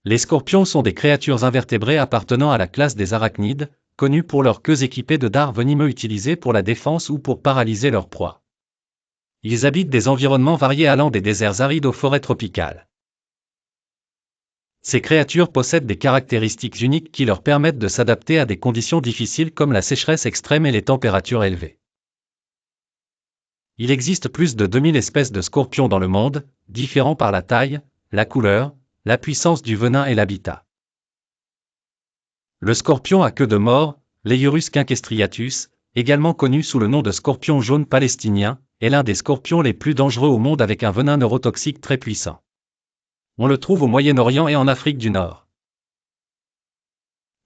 Les scorpions sont des créatures invertébrées appartenant à la classe des arachnides, connues pour leurs queues équipées de dards venimeux utilisés pour la défense ou pour paralyser leurs proies. Ils habitent des environnements variés allant des déserts arides aux forêts tropicales. Ces créatures possèdent des caractéristiques uniques qui leur permettent de s'adapter à des conditions difficiles comme la sécheresse extrême et les températures élevées. Il existe plus de 2000 espèces de scorpions dans le monde, différents par la taille, la couleur, la puissance du venin et l'habitat. Le scorpion à queue de mort, Leiurus quinquestriatus, également connu sous le nom de scorpion jaune palestinien, est l'un des scorpions les plus dangereux au monde avec un venin neurotoxique très puissant. On le trouve au Moyen-Orient et en Afrique du Nord.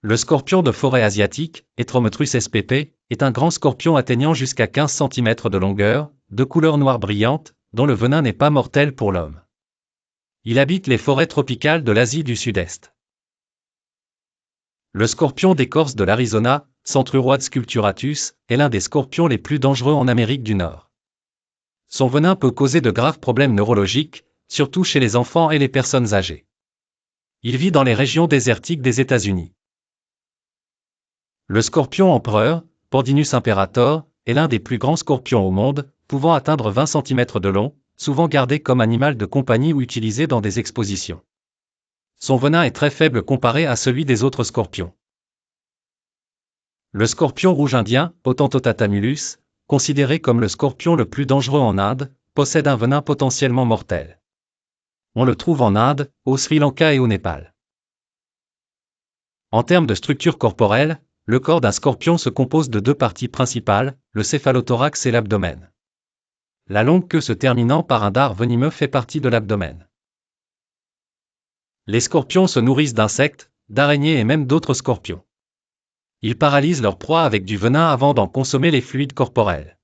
Le scorpion de forêt asiatique, Etrometrus spp, est un grand scorpion atteignant jusqu'à 15 cm de longueur, de couleur noire brillante, dont le venin n'est pas mortel pour l'homme. Il habite les forêts tropicales de l'Asie du Sud-Est. Le scorpion d'écorce de l'Arizona, Centruroides sculpturatus, est l'un des scorpions les plus dangereux en Amérique du Nord. Son venin peut causer de graves problèmes neurologiques, surtout chez les enfants et les personnes âgées. Il vit dans les régions désertiques des États-Unis. Le scorpion empereur, Pandinus imperator, est l'un des plus grands scorpions au monde, pouvant atteindre 20 cm de long, souvent gardé comme animal de compagnie ou utilisé dans des expositions. Son venin est très faible comparé à celui des autres scorpions. Le scorpion rouge indien, Autantotatamulus, considéré comme le scorpion le plus dangereux en Inde, possède un venin potentiellement mortel. On le trouve en Inde, au Sri Lanka et au Népal. En termes de structure corporelle, le corps d'un scorpion se compose de deux parties principales, le céphalothorax et l'abdomen. La longue queue se terminant par un dard venimeux fait partie de l'abdomen. Les scorpions se nourrissent d'insectes, d'araignées et même d'autres scorpions. Ils paralysent leur proie avec du venin avant d'en consommer les fluides corporels.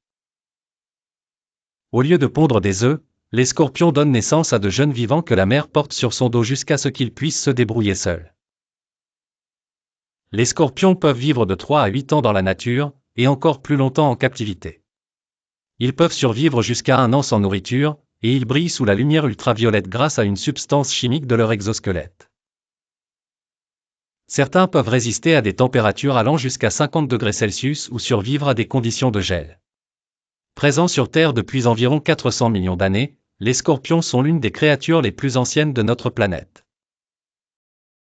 Au lieu de pondre des œufs, les scorpions donnent naissance à de jeunes vivants que la mère porte sur son dos jusqu'à ce qu'ils puissent se débrouiller seuls. Les scorpions peuvent vivre de 3 à 8 ans dans la nature, et encore plus longtemps en captivité. Ils peuvent survivre jusqu'à 1 an sans nourriture, et ils brillent sous la lumière ultraviolette grâce à une substance chimique de leur exosquelette. Certains peuvent résister à des températures allant jusqu'à 50 degrés Celsius ou survivre à des conditions de gel. Présents sur Terre depuis environ 400 millions d'années, les scorpions sont l'une des créatures les plus anciennes de notre planète.